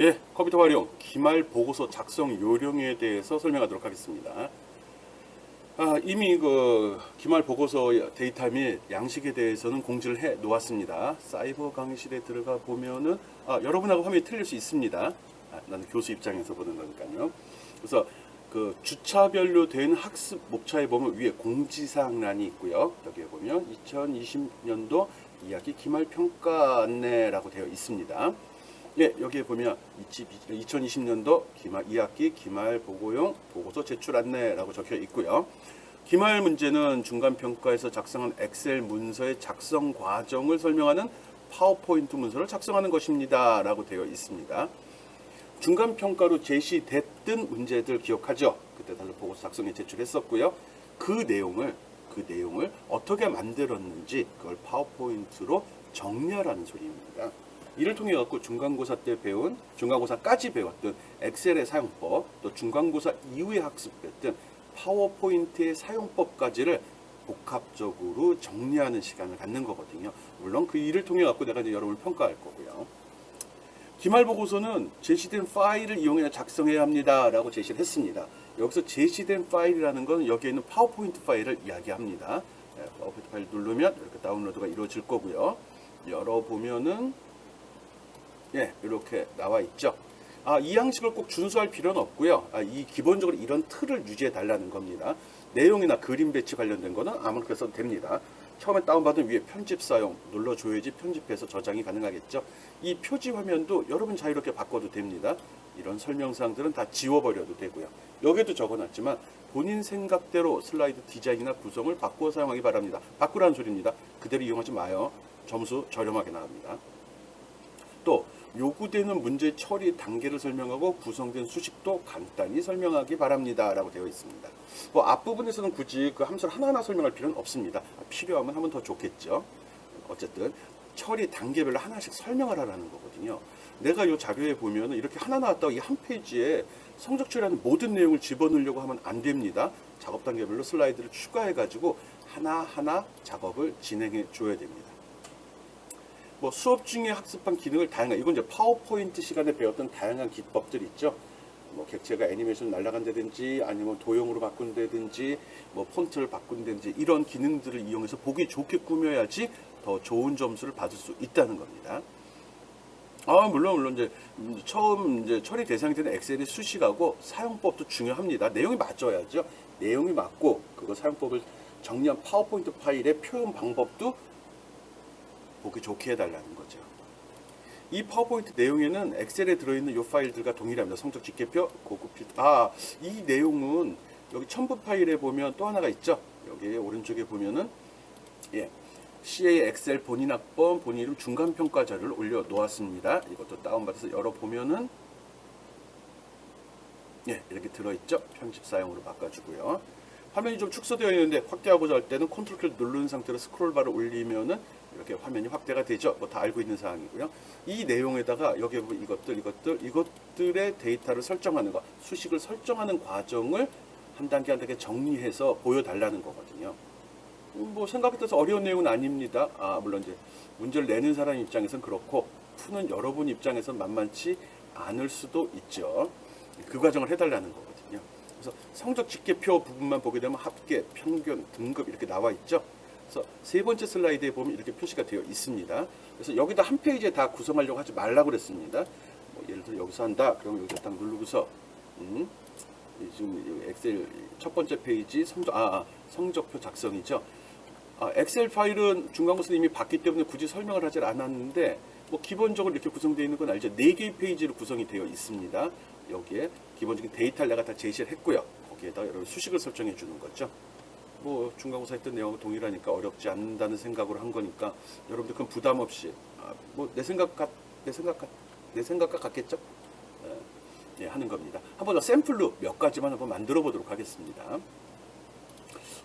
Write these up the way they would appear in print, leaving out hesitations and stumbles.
예, 컴퓨터 활용, 기말 보고서 작성 요령에 대해서 설명하도록 하겠습니다. 이미 그 기말 보고서 데이터 및 양식에 대해서는 공지를 해 놓았습니다. 사이버 강의실에 들어가 보면은 여러분하고 화면이 틀릴 수 있습니다. 나는 교수 입장에서 보는 거니까요. 그래서 그 주차별로 된 학습 목차에 보면 위에 공지사항란이 있고요. 여기에 보면 2020년도 2학기 기말 평가 안내라고 되어 있습니다. 예, 여기에 보면 2020년도 기말 2학기 기말 보고용 보고서 제출 안내라고 적혀 있고요. 기말 문제는 중간평가에서 작성한 엑셀 문서의 작성 과정을 설명하는 파워포인트 문서를 작성하는 것입니다. 라고 되어 있습니다. 중간평가로 제시됐던 문제들 기억하죠? 그때 다들 보고서 작성에 제출했었고요. 그 내용을 어떻게 만들었는지 그걸 파워포인트로 정리하라는 소리입니다. 이를 통해 갖고 중간고사 때 배운, 중간고사까지 배웠던 엑셀의 사용법, 또 중간고사 이후에 학습했던 파워포인트의 사용법까지를 복합적으로 정리하는 시간을 갖는 거거든요. 물론 그 일을 통해 갖고 내가 이제 여러분을 평가할 거고요. 기말보고서는 제시된 파일을 이용해 작성해야 합니다. 라고 제시를 했습니다. 여기서 제시된 파일이라는 건 여기에 있는 파워포인트 파일을 이야기합니다. 파워포인트 파일 누르면 이렇게 다운로드가 이루어질 거고요. 열어보면은 예, 이렇게 나와 있죠. 이 양식을 꼭 준수할 필요는 없고요. 이 기본적으로 이런 틀을 유지해 달라는 겁니다. 내용이나 그림 배치 관련된 거는 아무렇게 써도 됩니다. 처음에 다운받은 위에 편집 사용 눌러줘야지 편집해서 저장이 가능하겠죠. 이 표지 화면도 여러분 자유롭게 바꿔도 됩니다. 이런 설명사항들은 다 지워버려도 되고요. 여기도 적어놨지만 본인 생각대로 슬라이드 디자인이나 구성을 바꾸어 사용하기 바랍니다. 바꾸라는 소리입니다. 그대로 이용하지 마요. 점수 저렴하게 나갑니다. 또 요구되는 문제 처리 단계를 설명하고 구성된 수식도 간단히 설명하기 바랍니다. 라고 되어 있습니다. 뭐 앞부분에서는 굳이 그 함수를 하나하나 설명할 필요는 없습니다. 필요하면 하면 더 좋겠죠. 어쨌든 처리 단계별로 하나씩 설명을 하라는 거거든요. 내가 이 자료에 보면 이렇게 하나 나왔다고 이 한 페이지에 성적 처리하는 모든 내용을 집어넣으려고 하면 안 됩니다. 작업 단계별로 슬라이드를 추가해가지고 하나하나 작업을 진행해 줘야 됩니다. 뭐 수업 중에 학습한 기능을 다양한, 이건 이제 파워포인트 시간에 배웠던 다양한 기법들 있죠. 뭐 객체가 애니메이션 날아간다든지 아니면 도형으로 바꾼다든지 뭐 폰트를 바꾼다든지 이런 기능들을 이용해서 보기 좋게 꾸며야지 더 좋은 점수를 받을 수 있다는 겁니다. 물론 이제 처음 이제 처리 대상이 되는 엑셀의 수식하고 사용법도 중요합니다. 내용이 맞아야죠. 내용이 맞고 그거 사용법을 정리한 파워포인트 파일의 표현 방법도 보기 좋게 해달라는 거죠. 이 파워포인트 내용에는 엑셀에 들어있는 이 파일들과 동일합니다. 성적 집계표, 고급 필터. 이 내용은 여기 첨부 파일에 보면 또 하나가 있죠. 여기 오른쪽에 보면은 CA 엑셀 본인 학번, 본인 이름 중간평가 자료를 올려 놓았습니다. 이것도 다운받아서 열어보면은 이렇게 들어있죠. 편집 사용으로 바꿔주고요. 화면이 좀 축소되어 있는데 확대하고자 할 때는 컨트롤 키를 누른 상태로 스크롤바를 올리면은 이렇게 화면이 확대가 되죠. 뭐 다 알고 있는 사항이고요. 이 내용에다가 여기에 보면 이것들의 데이터를 설정하는 거, 수식을 설정하는 과정을 한 단계 한 단계 정리해서 보여달라는 거거든요. 뭐 생각했던 어려운 내용은 아닙니다. 물론 이제 문제를 내는 사람 입장에서는 그렇고 푸는 여러분 입장에서는 만만치 않을 수도 있죠. 그 과정을 해달라는 거거든요. 그래서 성적 집계표 부분만 보게 되면 합계, 평균, 등급 이렇게 나와 있죠. 그래서 세 번째 슬라이드에 보면 이렇게 표시가 되어 있습니다. 그래서 여기다 한 페이지에 다 구성하려고 하지 말라고 그랬습니다. 뭐 예를 들어 여기서 한다. 그러면 여기서 딱 누르고서 지금 엑셀 첫 번째 페이지 성적표 작성이죠. 엑셀 파일은 중간고사 이미 봤기 때문에 굳이 설명을 하지 않았는데 뭐 기본적으로 이렇게 구성되어 있는 건 알죠. 4개의 페이지로 구성이 되어 있습니다. 여기에 기본적인 데이터를 내가 다 제시를 했고요. 거기에다가 여러분 수식을 설정해 주는 거죠. 뭐 중간고사 했던 내용하고 동일하니까 어렵지 않는다는 생각으로 한 거니까 여러분들 그건 부담 없이 뭐 내 생각과 같겠죠? 하는 겁니다. 한번 더 샘플로 몇 가지만 한번 만들어 보도록 하겠습니다.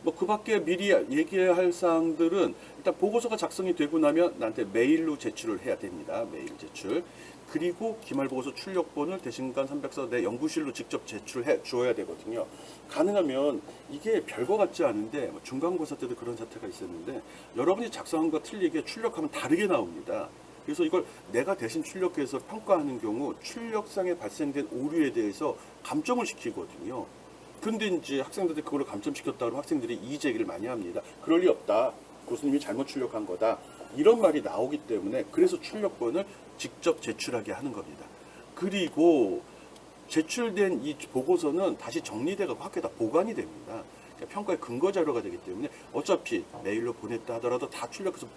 뭐 그 밖에 미리 얘기할 사항들은 일단 보고서가 작성이 되고 나면 나한테 메일로 제출을 해야 됩니다. 메일 제출. 그리고 기말보고서 출력본을 대신간 304 내 연구실로 직접 제출해 주어야 되거든요. 가능하면 이게 별거 같지 않은데 중간고사 때도 그런 사태가 있었는데 여러분이 작성한 거 틀리게 출력하면 다르게 나옵니다. 그래서 이걸 내가 대신 출력해서 평가하는 경우 출력상에 발생된 오류에 대해서 감점을 시키거든요. 근데 이제 학생들한테 그걸 감점시켰다 그러면 학생들이 이의 제기를 많이 합니다. 그럴 리 없다. 교수님이 잘못 출력한 거다. 이런 말이 나오기 때문에 그래서 출력본을 직접 제출하게 하는 겁니다. 그리고 제출된 이 보고서는 다시 정리되고 학교에다 보관이 됩니다. 그러니까 평가의 근거 자료가 되기 때문에 어차피 메일로 보냈다 하더라도 다 출력해서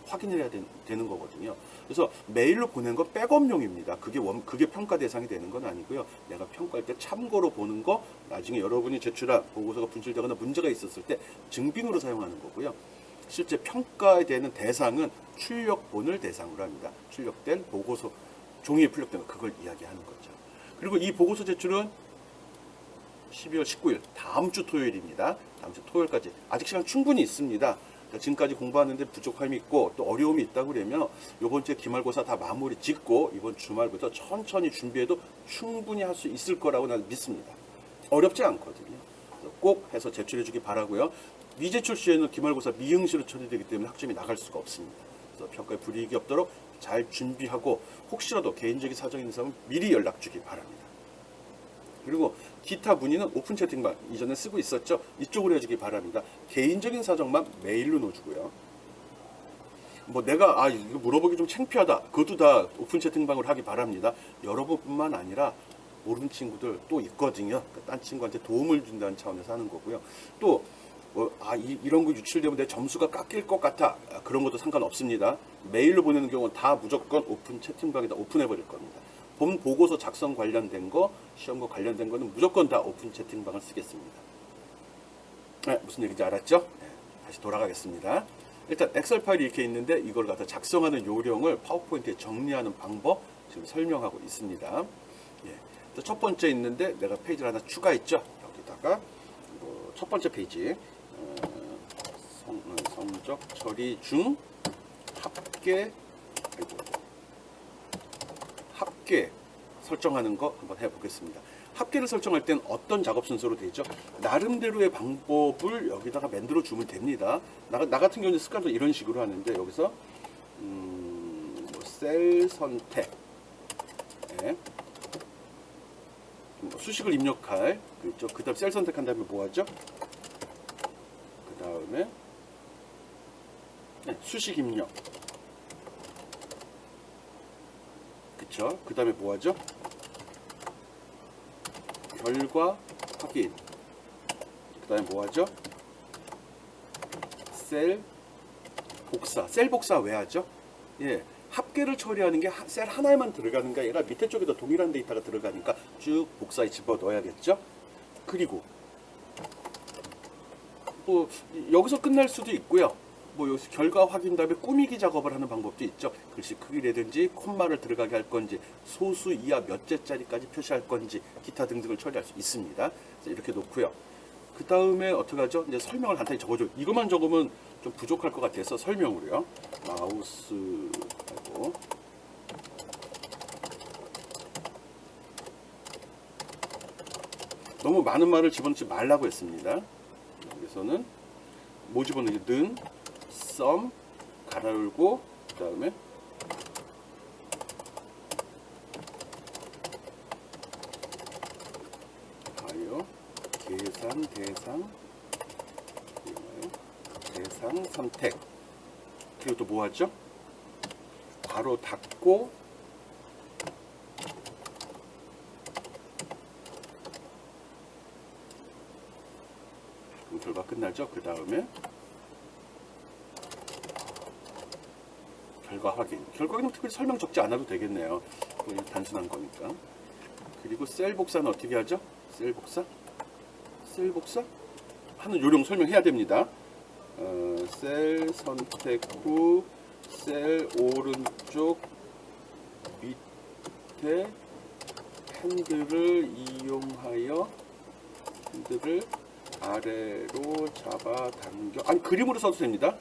확인을 해야 되는 거거든요. 그래서 메일로 보낸 거 백업용입니다. 그게 평가 대상이 되는 건 아니고요. 내가 평가할 때 참고로 보는 거 나중에 여러분이 제출한 보고서가 분실되거나 문제가 있었을 때 증빙으로 사용하는 거고요. 실제 평가에 되는 대상은 출력본을 대상으로 합니다. 출력된 보고서, 종이에 출력된 거 그걸 이야기하는 거죠. 그리고 이 보고서 제출은 12월 19일 다음 주 토요일입니다. 다음 주 토요일까지 아직 시간 충분히 있습니다. 지금까지 공부하는데 부족함이 있고 또 어려움이 있다고 그러면 이번 주에 기말고사 다 마무리 짓고 이번 주말부터 천천히 준비해도 충분히 할 수 있을 거라고 나는 믿습니다. 어렵지 않거든요. 꼭 해서 제출해 주기 바라고요. 미제출 시에는 기말고사 미응시로 처리되기 때문에 학점이 나갈 수가 없습니다. 그래서 평가에 불이익이 없도록 잘 준비하고 혹시라도 개인적인 사정이 있는 사람은 미리 연락 주기 바랍니다. 그리고 기타 문의는 오픈 채팅방 이전에 쓰고 있었죠. 이쪽으로 해주기 바랍니다. 개인적인 사정만 메일로 넣어주고요. 뭐 내가 이거 물어보기 좀 창피하다. 그것도 다 오픈 채팅방으로 하기 바랍니다. 여러분뿐만 아니라 모르는 친구들 또 있거든요. 그러니까 딴 친구한테 도움을 준다는 차원에서 하는 거고요. 또 이런 거 유출되면 내 점수가 깎일 것 같아. 그런 것도 상관없습니다. 메일로 보내는 경우는 다 무조건 오픈 채팅방에다 오픈해버릴 겁니다. 본 보고서 작성 관련된 거, 시험과 관련된 거는 무조건 다 오픈 채팅방을 쓰겠습니다. 무슨 얘기인지 알았죠? 네, 다시 돌아가겠습니다. 일단 엑셀 파일이 이렇게 있는데 이걸 갖다 작성하는 요령을 파워포인트에 정리하는 방법 지금 설명하고 있습니다. 예, 첫 번째 있는데 내가 페이지를 하나 추가했죠. 여기다가 첫 번째 페이지 성적 처리 중 합계 설정하는 거 한번 해보겠습니다. 합계를 설정할 땐 어떤 작업 순서로 되죠? 나름대로의 방법을 여기다가 만들어 주면 됩니다. 나 같은 경우는 습관도 이런 식으로 하는데 여기서 셀 선택, 네. 수식을 입력할 그렇죠. 그다음 셀 선택한 다음에 뭐 하죠? 그 다음에 수식 입력. 그쵸? 그 다음에 뭐 하죠? 결과 확인. 그 다음에 뭐 하죠? 셀 복사. 셀 복사 왜 하죠? 예. 합계를 처리하는 게 셀 하나에만 들어가는 게 아니라 밑에 쪽에도 동일한 데이터가 들어가니까 쭉 복사에 집어 넣어야겠죠? 그리고 뭐 여기서 끝날 수도 있고요. 뭐 여기서 결과 확인 다음에 꾸미기 작업을 하는 방법도 있죠. 글씨 크기라든지 콤마를 들어가게 할 건지 소수 이하 몇 제짜리까지 표시할 건지 기타 등등을 처리할 수 있습니다. 이렇게 놓고요. 그 다음에 어떻게 하죠? 이제 설명을 간단히 적어줘요. 이것만 적으면 좀 부족할 것 같아서 설명으로요. 마우스하고 너무 많은 말을 집어넣지 말라고 했습니다. 여기서는 뭐 집어넣는 썸 가로 열고 그 다음에 가요 계산 대상 선택. 그리고 또 뭐 하죠? 가로 닫고 결과 끝나죠? 그 다음에 결과 확인. 결과는 특별히 설명 적지 않아도 되겠네요. 단순한 거니까. 그리고 셀 복사는 어떻게 하죠? 셀 복사 하는 요령 설명해야 됩니다. 셀 선택 후 셀 오른쪽 밑에 핸들을 이용하여 핸들을 아래로 잡아 당겨. 아니 그림으로 써도 됩니다.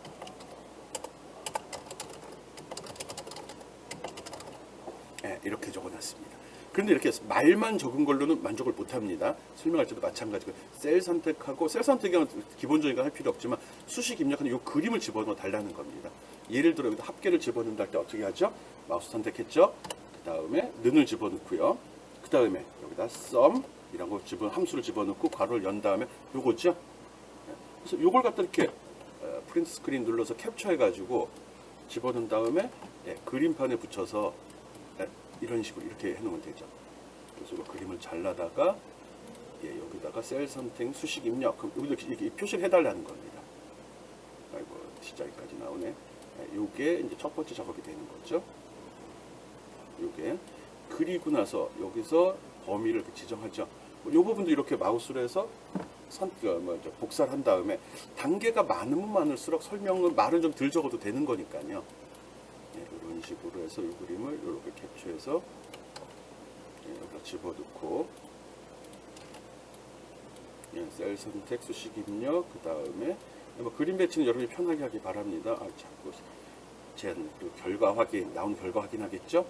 네, 이렇게 적어놨습니다. 그런데 이렇게 말만 적은 걸로는 만족을 못합니다. 설명할 때도 마찬가지고 셀 선택하고 셀 선택은 기본적인 거 할 필요 없지만 수식 입력하는 이 그림을 집어넣어 달라는 겁니다. 예를 들어 여기다 합계를 집어넣는다 할 때 어떻게 하죠? 마우스 선택했죠? 그 다음에 는을 집어넣고요. 그 다음에 여기다 썸이라고 함수를 집어넣고 괄호를 연 다음에 요거죠? 그래서 요걸 갖다 이렇게 프린트 스크린 눌러서 캡처해 가지고 집어넣은 다음에 그림판에 붙여서 이런 식으로 이렇게 해놓으면 되죠. 그래서 이 그림을 잘라다가 여기다가 셀 선택 수식 입력 그럼 여기도 이렇게 표시를 해달라는 겁니다. 아이고 T자리까지 나오네. 요게 이제 첫 번째 작업이 되는 거죠. 요게 그리고 나서 여기서 범위를 이렇게 지정하죠. 요 부분도 이렇게 마우스로 해서 복사를 한 다음에 단계가 많으면 많을수록 설명은 말은 좀 덜 적어도 되는 거니까요. 이런 식으로 해서 이 그림을 이렇게 캡처해서 여기다 집어넣고 셀 선택 수식 입력 그 다음에 그림 배치는 여러분이 편하게 하기 바랍니다. 자꾸 결과 확인 나온 결과 확인하겠죠.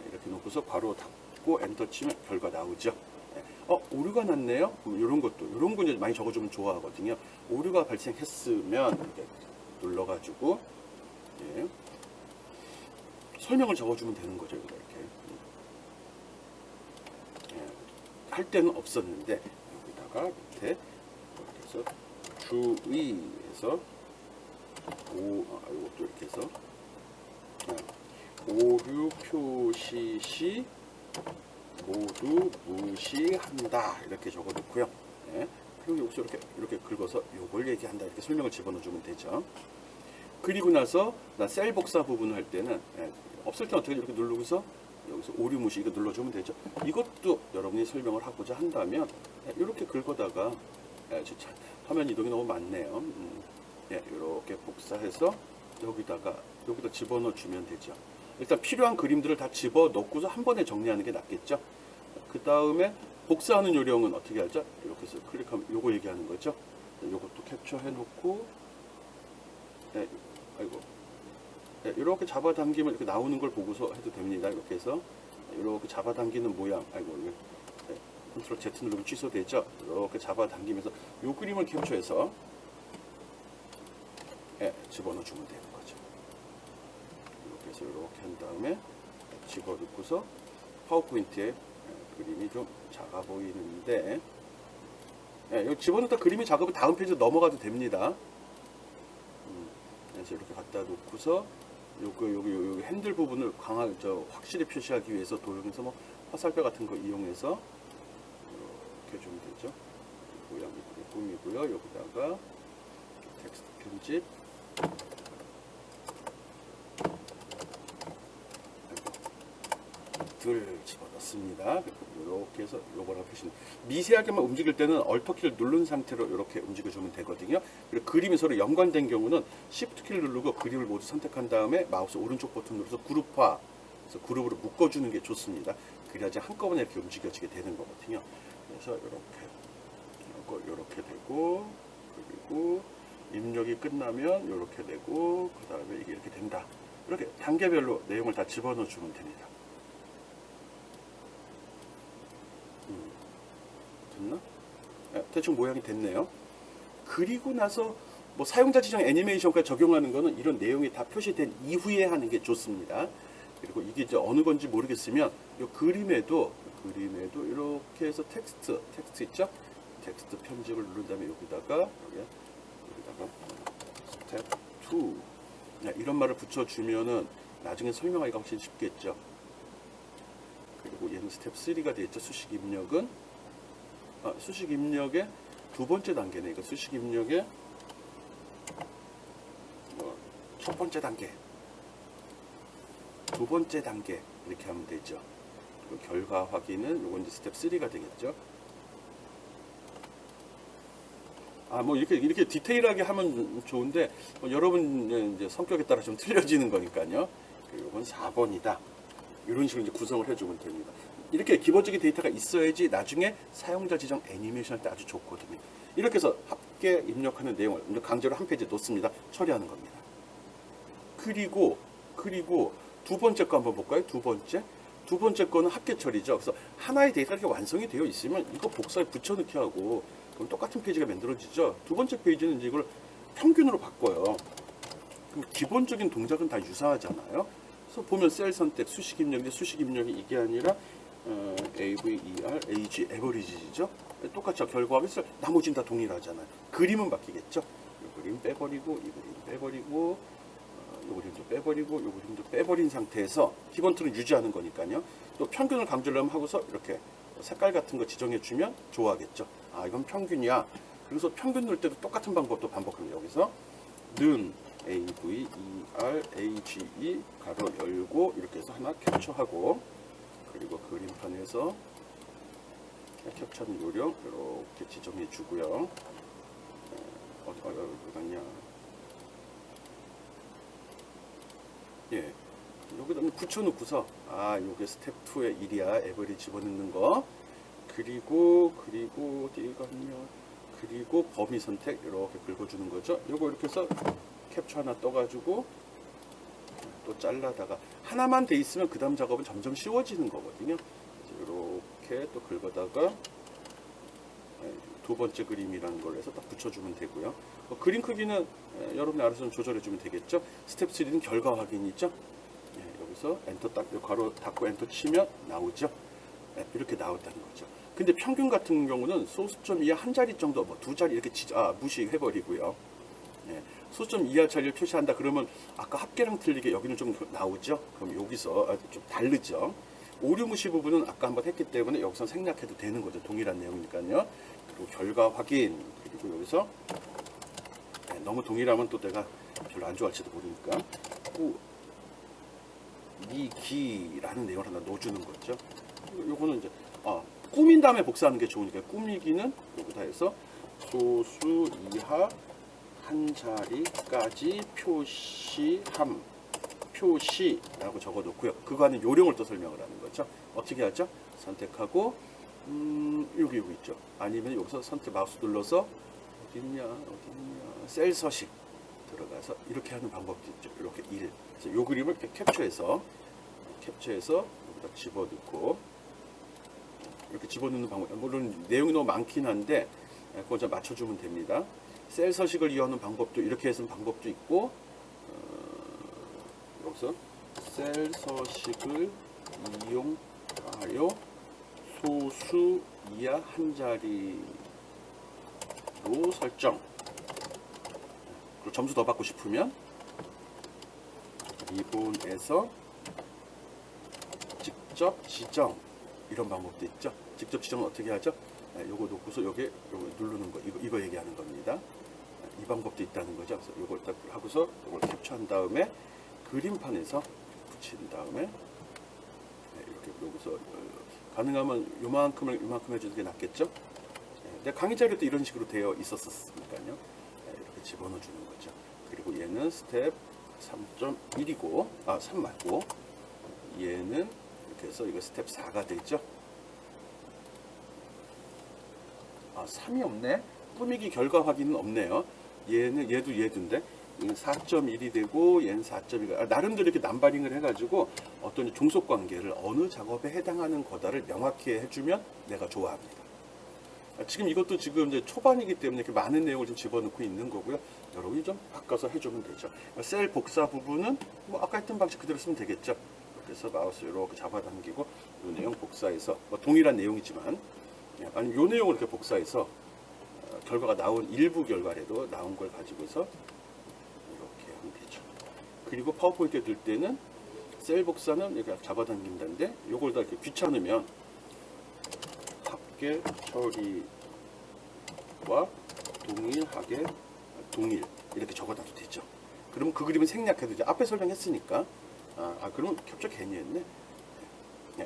이렇게 놓고서 괄호 닫고 엔터 치면 결과 나오죠. 오류가 났네요. 이런 거 이제 많이 적어주면 좋아하거든요. 오류가 발생했으면 이렇게 눌러가지고 설명을 적어주면 되는 거죠. 이렇게 할 때는 없었는데 여기다가 밑에 이렇게 해서 주의해서 이것도 이렇게 해서 오류 표시 시 모두 무시한다 이렇게 적어놓고요. 그리고 여기서 이렇게 긁어서 요걸 얘기한다 이렇게 설명을 집어넣어주면 되죠. 그리고 나서 셀 복사 부분을 할 때는 없을 때는 어떻게 이렇게 누르고서 여기서 오류 무시 이거 눌러주면 되죠. 이것도 여러분이 설명을 하고자 한다면 이렇게 긁어다가 화면 이동이 너무 많네요. 이렇게 복사해서 여기다 집어넣어 주면 되죠. 일단 필요한 그림들을 다 집어넣고서 한 번에 정리하는 게 낫겠죠. 그 다음에 복사하는 요령은 어떻게 하죠? 이렇게 해서 클릭하면 요거 얘기하는 거죠. 요것도 캡처해 놓고 이렇게 잡아당기면 이렇게 나오는 걸 보고서 해도 됩니다. 이렇게 해서 이렇게 잡아당기는 모양 컨트롤 Z 누르면 취소되죠. 이렇게 잡아당기면서 요 그림을 캡처해서 집어넣어 주면 되는 거죠. 이렇게 해서 이렇게 한 다음에 집어넣고서 파워포인트에 그림이 좀 작아 보이는데 여기 집어넣다 그림이 작으면 다음 페이지 넘어가도 됩니다. 그래서 이렇게 갖다 놓고서 여기 핸들 부분을 확실히 표시하기 위해서 도형에서 화살표 같은 거 이용해서 이렇게 주면 되죠. 모양 이렇게 꾸미고요. 여기다가 텍스트 편집 집어넣습니다. 이렇게 해서 요거랑 표시 미세하게만 움직일 때는 얼터키를 누른 상태로 이렇게 움직여주면 되거든요. 그리고 그림이 서로 연관된 경우는 Shift 키를 누르고 그림을 모두 선택한 다음에 마우스 오른쪽 버튼 누르서 그룹화, 그래서 그룹으로 묶어주는 게 좋습니다. 그래야지 한꺼번에 이렇게 움직여지게 되는 거거든요. 그래서 이렇게 되고 그리고 입력이 끝나면 이렇게 되고 그 다음에 이게 이렇게 된다. 이렇게 단계별로 내용을 다 집어넣어 주면 됩니다. 됐나? 대충 모양이 됐네요. 그리고 나서 사용자 지정 애니메이션까지 적용하는 거는 이런 내용이 다 표시된 이후에 하는 게 좋습니다. 그리고 이게 이제 어느 건지 모르겠으면 이 그림에도 이렇게 해서 텍스트 있죠? 텍스트 편집을 누른 다음에 여기다가 스텝 2 이런 말을 붙여주면은 나중에 설명하기가 훨씬 쉽겠죠. 그리고 얘는 스텝 3가 되겠죠. 수식 입력은 수식 입력의 두 번째 단계네. 이거 수식 입력의 첫 번째 단계, 두 번째 단계 이렇게 하면 되죠. 그리고 결과 확인은 요건 이제 스텝 3가 되겠죠. 이렇게 디테일하게 하면 좋은데 여러분 이제 성격에 따라 좀 틀려지는 거니까요. 이건 4번이다. 이런 식으로 이제 구성을 해주면 됩니다. 이렇게 기본적인 데이터가 있어야지 나중에 사용자 지정 애니메이션 할 때 아주 좋거든요. 이렇게 해서 합계 입력하는 내용을 강제로 한 페이지에 놓습니다. 처리하는 겁니다. 그리고 두 번째 거 한번 볼까요? 두 번째 거는 합계 처리죠. 그래서 하나의 데이터가 이렇게 완성이 되어 있으면 이거 복사에 붙여넣기 하고 그럼 똑같은 페이지가 만들어지죠. 두 번째 페이지는 이제 이걸 평균으로 바꿔요. 그럼 기본적인 동작은 다 유사하잖아요. 그래서 보면 셀 선택, 수식 입력인데 수식 입력이 이게 아니라 AVER, AG, 에버리지죠. 똑같이 결과가 있어요. 나머지는 다 동일하잖아요. 그림은 바뀌겠죠. 이 그림 빼버리고, 이 그림 빼버리고, 이 그림도 빼버리고, 이 그림도 빼버린 상태에서 기본 틀은 유지하는 거니까요. 또 평균을 강조하려면 하고서 이렇게 색깔 같은 거 지정해 주면 좋아하겠죠. 아, 이건 평균이야. 그래서 평균 넣을 때도 똑같은 방법도 반복합니다. 여기서 는 AVER, AGE 가로 열고 이렇게 해서 하나 캡처하고, 그리고 그림판에서 캡처하는 요령 이렇게 지정해 주고요. 어디 갔냐? 예, 여기다 붙여놓고서 요게 스텝 2의 일이야. 에버리 집어넣는 거. 그리고 어디 갔냐? 그리고 범위 선택 이렇게 긁어주는 거죠. 요거 이렇게 해서 캡처 하나 떠가지고 또 잘라다가 하나만 돼 있으면 그 다음 작업은 점점 쉬워지는 거거든요. 이렇게 또 긁어다가 두 번째 그림이라는 걸로 해서 딱 붙여주면 되고요. 그림 크기는 여러분이 알아서 좀 조절해주면 되겠죠. 스텝 3는 결과 확인이죠. 여기서 엔터 딱 괄호 닫고 엔터 치면 나오죠. 이렇게 나왔다는 거죠. 근데 평균 같은 경우는 소수점 이하 한 자리 정도, 뭐 두 자리 이렇게 무시해버리고요. 소수점 이하 자리를 표시한다 그러면 아까 합계랑 틀리게 여기는 좀 나오죠. 그럼 여기서 좀 다르죠. 오류무시 부분은 아까 한번 했기 때문에 여기서 생략해도 되는 거죠. 동일한 내용이니까요. 그리고 결과 확인. 그리고 여기서 너무 동일하면 또 내가 별로 안 좋아할지도 모르니까 미기라는 내용을 하나 넣어주는 거죠. 요거는 이제 꾸민 다음에 복사하는 게 좋으니까 꾸미기는 여기다 해서 소수 이하 한 자리까지 표시라고 적어 놓고요. 그거 안에 요령을 또 설명을 하는 거죠. 어떻게 하죠? 선택하고 여기 있죠. 아니면 여기서 선택 마우스 눌러서 어딨냐 셀 서식 들어가서 이렇게 하는 방법도 있죠. 이렇게 그래서 요 그림을 이렇게 캡처해서 여기다 집어넣고 이렇게 집어넣는 방법. 물론 내용이 너무 많긴 한데 그거 좀 맞춰주면 됩니다. 셀 서식을 이용하는 방법도 이렇게 해서 방법도 있고 여기서 셀 서식을 이용하여 소수 이하 한 자리로 설정. 그리고 점수 더 받고 싶으면 리본에서 직접 지정 이런 방법도 있죠. 직접 지정은 어떻게 하죠? 요거 놓고서 요거 누르는 거 이거 얘기하는 겁니다. 이 방법도 있다는 거죠. 그래서 요걸 딱 하고서 요걸 캡처한 다음에 그림판에서 붙인 다음에 이렇게 여기서 가능하면 요만큼을 해주는 게 낫겠죠. 내가 강의 자료도 이런 식으로 되어 있었으니까요. 이렇게 집어넣어 주는 거죠. 그리고 얘는 스텝 3.1이고 3 말고 얘는 이렇게 해서 이거 스텝 4가 되죠. 3이 없네. 꾸미기 결과 확인은 없네요. 얘도 얘도인데 4.1이 되고 얘는 4.2가 나름대로 이렇게 남바링을 해가지고 어떤 종속 관계를 어느 작업에 해당하는 거다를 명확히 해주면 내가 좋아합니다. 지금 이것도 지금 이제 초반이기 때문에 이렇게 많은 내용을 좀 집어넣고 있는 거고요. 여러분이 좀 바꿔서 해주면 되죠. 셀 복사 부분은 뭐 아까 했던 방식 그대로 쓰면 되겠죠. 그래서 마우스 이렇게 잡아당기고 이 내용 복사해서 뭐 동일한 내용이지만 아니면 이 내용을 이렇게 복사해서 결과가 나온 일부 결과라도 나온 걸 가지고서 이렇게 하면 되죠. 그리고 파워포인트에 들 때는 셀 복사는 이렇게 잡아당긴다는데 이걸 다 이렇게 귀찮으면 합계 처리와 동일 이렇게 적어놔도 되죠. 그러면 그 그림은 생략해도 이제 앞에 설명했으니까 그러면 캡처 괜히 했네.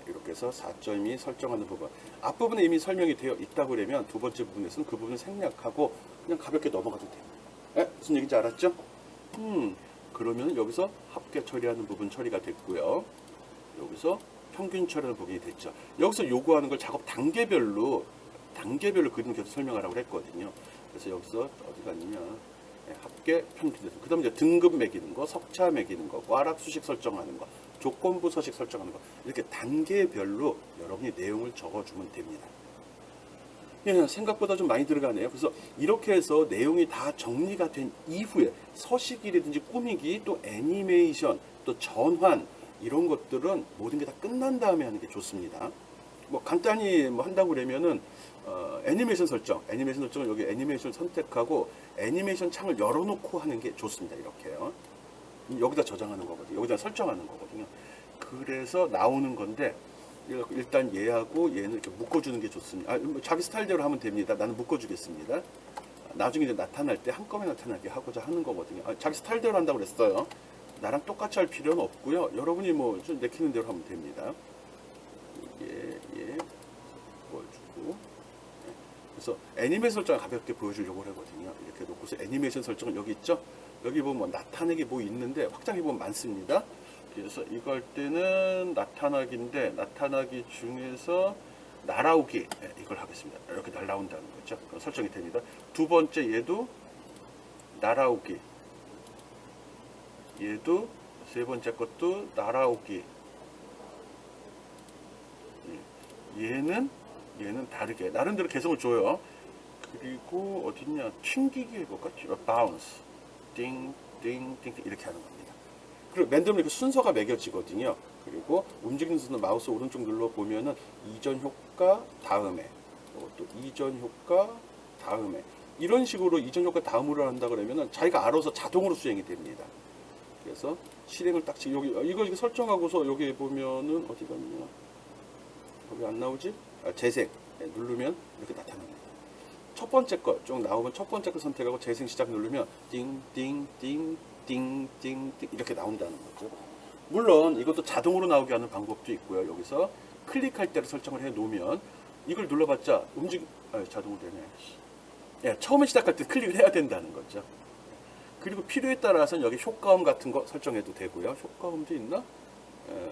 이렇게 해서 4.2 설정하는 부분 앞부분에 이미 설명이 되어 있다고 그러면 두 번째 부분에서는 그 부분을 생략하고 그냥 가볍게 넘어가도 됩니다. 무슨 얘기인지 알았죠? 그러면 여기서 합계 처리하는 부분 처리가 됐고요. 여기서 평균 처리하는 부분이 됐죠. 여기서 요구하는 걸 작업 단계별로 그림 계속 설명하라고 했거든요. 그래서 여기서 어디 갔냐 합계 평균 됐어. 그 다음에 이제 등급 매기는 거, 석차 매기는 거, 꽈락 수식 설정하는 거, 조건부 서식 설정하는 거 이렇게 단계별로 여러분이 내용을 적어주면 됩니다. 예, 생각보다 좀 많이 들어가네요. 그래서 이렇게 해서 내용이 다 정리가 된 이후에 서식이라든지 꾸미기, 또 애니메이션, 또 전환 이런 것들은 모든 게 다 끝난 다음에 하는 게 좋습니다. 뭐 간단히 뭐 한다고 그러면은 애니메이션 설정을 여기 애니메이션 선택하고 애니메이션 창을 열어놓고 하는 게 좋습니다. 이렇게요. 여기다 저장하는 거거든요. 여기다 설정하는 거거든요. 그래서 나오는 건데 일단 얘하고 얘는 이렇게 묶어주는 게 좋습니다. 뭐 자기 스타일대로 하면 됩니다. 나는 묶어주겠습니다. 나중에 이제 나타날 때 한꺼번에 나타나게 하고자 하는 거거든요. 자기 스타일대로 한다고 그랬어요. 나랑 똑같이 할 필요는 없고요. 여러분이 뭐 좀 내키는 대로 하면 됩니다. 보여주고. 그래서 애니메이션 설정을 가볍게 보여주려고 하거든요. 이렇게 놓고서 애니메이션 설정은 여기 있죠? 여기 보면 뭐 나타내기 뭐 있는데 확장해 보면 많습니다. 그래서 이거 할 때는 나타나기인데 나타나기 중에서 날아오기 이걸 하겠습니다. 이렇게 날아온다는 거죠. 설정이 됩니다. 두 번째 얘도 날아오기. 얘도 세 번째 것도 날아오기. 얘는 다르게 나름대로 개성을 줘요. 그리고 어딨냐 튕기기 해볼까? 바운스 띵띵띵 이렇게 하는 겁니다. 그리고 랜덤으로 이렇게 순서가 매겨지거든요. 그리고 움직이는 순서 마우스 오른쪽 눌러 보면은 이전 효과 다음에 또 이전 효과 다음에 이런 식으로 이전 효과 다음으로 한다 그러면은 자기가 알아서 자동으로 수행이 됩니다. 그래서 실행을 딱 여기 이거 설정하고서 여기 보면은 어디 갔냐 여기 안 나오지? 재생 누르면 이렇게 나타납니다. 첫 번째 거 쭉 나오면 첫 번째 거 선택하고 재생 시작 누르면 띵띵띵띵띵띵 이렇게 나온다는 거죠. 물론 이것도 자동으로 나오게 하는 방법도 있고요. 여기서 클릭할 때로 설정을 해 놓으면 이걸 눌러봤자 자동으로 되네. 예, 처음에 시작할 때 클릭을 해야 된다는 거죠. 그리고 필요에 따라서는 여기 효과음 같은 거 설정해도 되고요. 효과음도 있나?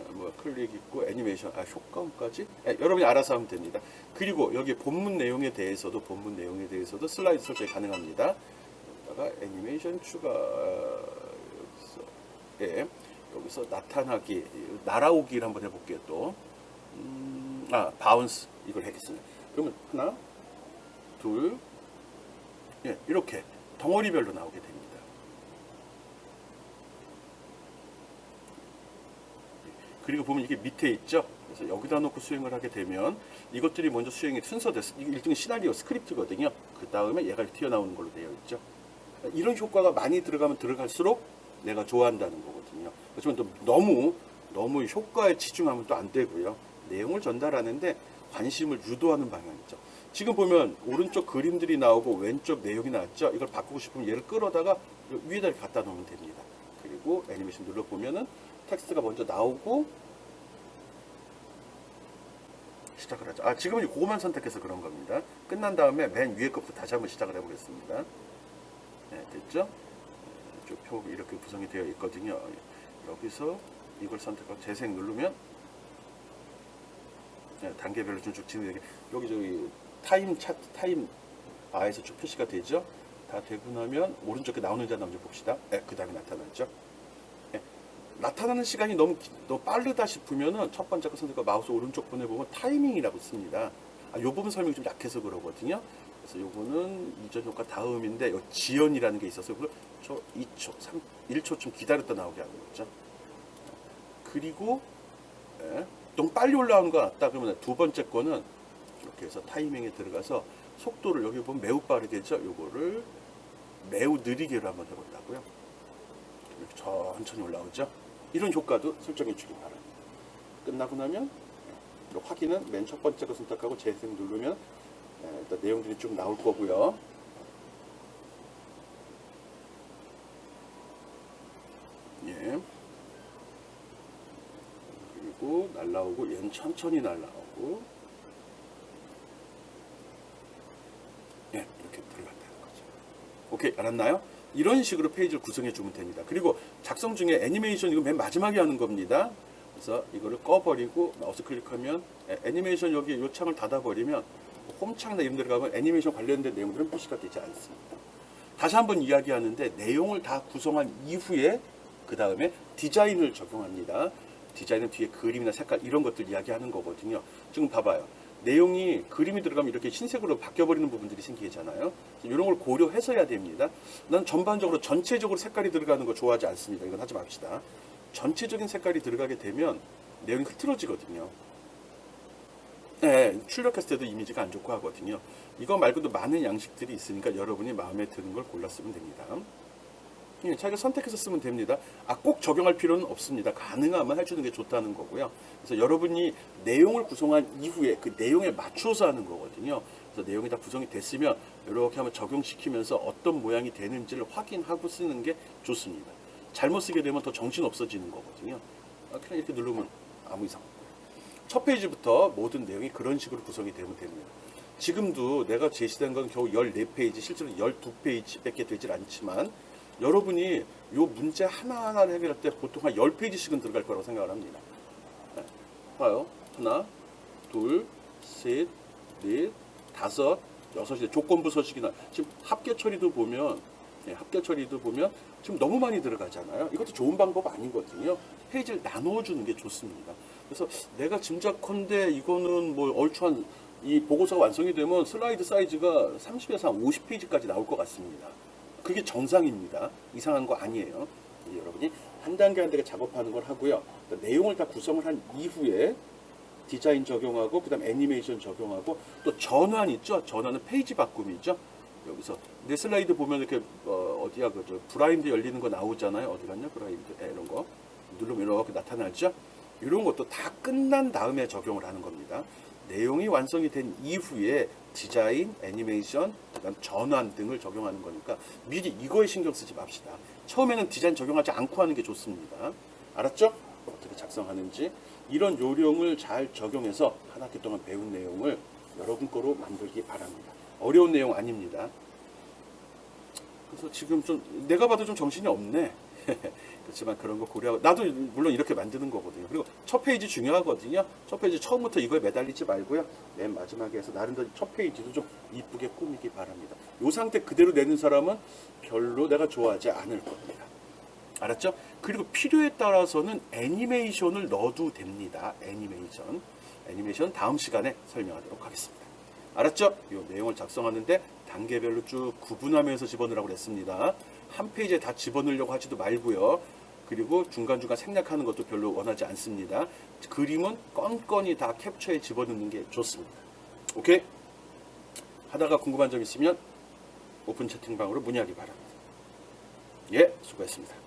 뭐 클릭 있고 애니메이션, 효과음까지 여러분이 알아서 하면 됩니다. 그리고 여기 본문 내용에 대해서도 슬라이드 설정이 가능합니다. 여기다가 애니메이션 추가 여기서 나타나기, 날아오기를 한번 해볼게요. 또 바운스 이걸 하겠습니다. 그러면 하나, 둘, 이렇게 덩어리별로 나오게 됩니다. 그리고 보면 이게 밑에 있죠. 그래서 여기다 놓고 수행을 하게 되면 이것들이 먼저 수행이 순서돼서 일종의 시나리오 스크립트거든요. 그 다음에 얘가 튀어나오는 걸로 되어 있죠. 이런 효과가 많이 들어가면 들어갈수록 내가 좋아한다는 거거든요. 그렇지만 또 너무 효과에 치중하면 또 안 되고요. 내용을 전달하는데 관심을 유도하는 방향이죠. 지금 보면 오른쪽 그림들이 나오고 왼쪽 내용이 나왔죠. 이걸 바꾸고 싶으면 얘를 끌어다가 위에다 이렇게 갖다 놓으면 됩니다. 그리고 애니메이션 눌러보면은 텍스트가 먼저 나오고 시작을 하죠. 지금은 그거만 선택해서 그런 겁니다. 끝난 다음에 맨 위에 것부터 다시 한번 시작을 해보겠습니다. 됐죠? 쭉 표 이렇게 구성이 되어 있거든요. 여기서 이걸 선택하고 재생 누르면 단계별로 쭉 진행되게 여기 타임 차트 타임 바에서 쭉 표시가 되죠. 다 되고 나면 오른쪽에 나오는지 안 나오는지 봅시다. 그 다음에 나타나죠. 나타나는 시간이 너무 빠르다 싶으면은 첫 번째 거 선택하고 마우스 오른쪽 보내보면 타이밍이라고 씁니다. 이 부분 설명이 좀 약해서 그러거든요. 그래서 요거는 이전 효과 다음인데 요 지연이라는 게 있어서 그걸 2초, 1초 좀 기다렸다 나오게 하는 거죠. 그리고 너무 빨리 올라오는 거 같다 그러면 두 번째 거는 이렇게 해서 타이밍에 들어가서 속도를 여기 보면 매우 빠르게죠. 요거를 매우 느리게로 한번 해본다고요. 이렇게 천천히 올라오죠. 이런 효과도 설정해 주기 바랍니다. 끝나고 나면 확인은 맨 첫 번째 거 선택하고 재생 누르면 일단 내용들이 쭉 나올 거고요. 그리고 날라오고 얘는 천천히 날라오고 이렇게 들어간다는 거죠. 오케이, 알았나요? 이런 식으로 페이지를 구성해 주면 됩니다. 그리고 작성 중에 애니메이션 이거 맨 마지막에 하는 겁니다. 그래서 이거를 꺼버리고 마우스 클릭하면 애니메이션 여기 이 창을 닫아버리면 홈창이나 이런 데로 가면 애니메이션 관련된 내용들은 표시가 되지 않습니다. 다시 한번 이야기하는데 내용을 다 구성한 이후에 그 다음에 디자인을 적용합니다. 디자인은 뒤에 그림이나 색깔 이런 것들 이야기하는 거거든요. 지금 봐봐요. 내용이 그림이 들어가면 이렇게 흰색으로 바뀌어버리는 부분들이 생기잖아요. 이런 걸 고려해서 해야 됩니다. 난 전반적으로 전체적으로 색깔이 들어가는 거 좋아하지 않습니다. 이건 하지 맙시다. 전체적인 색깔이 들어가게 되면 내용이 흐트러지거든요. 네, 출력했을 때도 이미지가 안 좋고 하거든요. 이거 말고도 많은 양식들이 있으니까 여러분이 마음에 드는 걸 골랐으면 됩니다. 예, 자기가 선택해서 쓰면 됩니다. 꼭 적용할 필요는 없습니다. 가능하면 해주는 게 좋다는 거고요. 그래서 여러분이 내용을 구성한 이후에 그 내용에 맞춰서 하는 거거든요. 그래서 내용이 다 구성이 됐으면 이렇게 한번 적용시키면서 어떤 모양이 되는지를 확인하고 쓰는 게 좋습니다. 잘못 쓰게 되면 더 정신 없어지는 거거든요. 그냥 이렇게 누르면 아무 이상 없고요. 첫 페이지부터 모든 내용이 그런 식으로 구성이 되면 됩니다. 지금도 내가 제시된 건 겨우 14페이지, 실제로 12페이지밖에 되질 않지만 여러분이 요 문제 하나하나를 해결할 때 보통 한 10페이지씩은 들어갈 거라고 생각을 합니다. 네. 봐요. 하나, 둘, 셋, 넷, 다섯, 여섯이 조건부 서식이나 지금 합계 처리도 보면 지금 너무 많이 들어가잖아요. 이것도 좋은 방법 아니거든요. 페이지를 나누어 주는 게 좋습니다. 그래서 내가 짐작컨대 이거는 뭐 얼추 한 이 보고서가 완성이 되면 슬라이드 사이즈가 30에서 한 50페이지까지 나올 것 같습니다. 그게 정상입니다. 이상한 거 아니에요. 여러분이 한 단계 한 단계 작업하는 걸 하고요. 내용을 다 구성을 한 이후에 디자인 적용하고 그다음 애니메이션 적용하고 또 전환 있죠. 전환은 페이지 바꿈이죠. 여기서 내 슬라이드 보면 이렇게 어디야 그저 브라인드 열리는 거 나오잖아요. 어디 갔냐 브라인드 이런 거 누르면 이렇게 나타나죠. 이런 것도 다 끝난 다음에 적용을 하는 겁니다. 내용이 완성이 된 이후에 디자인, 애니메이션, 그다음 전환 등을 적용하는 거니까 미리 이거에 신경 쓰지 맙시다. 처음에는 디자인 적용하지 않고 하는 게 좋습니다. 알았죠? 어떻게 작성하는지 이런 요령을 잘 적용해서 한 학기 동안 배운 내용을 여러분 거로 만들기 바랍니다. 어려운 내용 아닙니다. 그래서 지금 좀 내가 봐도 좀 정신이 없네. 그렇지만 그런 거 고려하고 나도 물론 이렇게 만드는 거거든요. 그리고 첫 페이지 중요하거든요. 첫 페이지 처음부터 이거에 매달리지 말고요. 맨 마지막에 해서 나름대로 첫 페이지도 좀 이쁘게 꾸미기 바랍니다. 이 상태 그대로 내는 사람은 별로 내가 좋아하지 않을 겁니다. 알았죠? 그리고 필요에 따라서는 애니메이션을 넣어도 됩니다. 애니메이션 다음 시간에 설명하도록 하겠습니다. 알았죠? 이 내용을 작성하는데 단계별로 쭉 구분하면서 집어넣으라고 했습니다. 한 페이지에 다 집어넣으려고 하지도 말고요. 그리고 중간중간 생략하는 것도 별로 원하지 않습니다. 그림은 건건히 다 캡처해 집어넣는 게 좋습니다. 오케이? 하다가 궁금한 점 있으면 오픈 채팅방으로 문의하기 바랍니다. 예, 수고했습니다.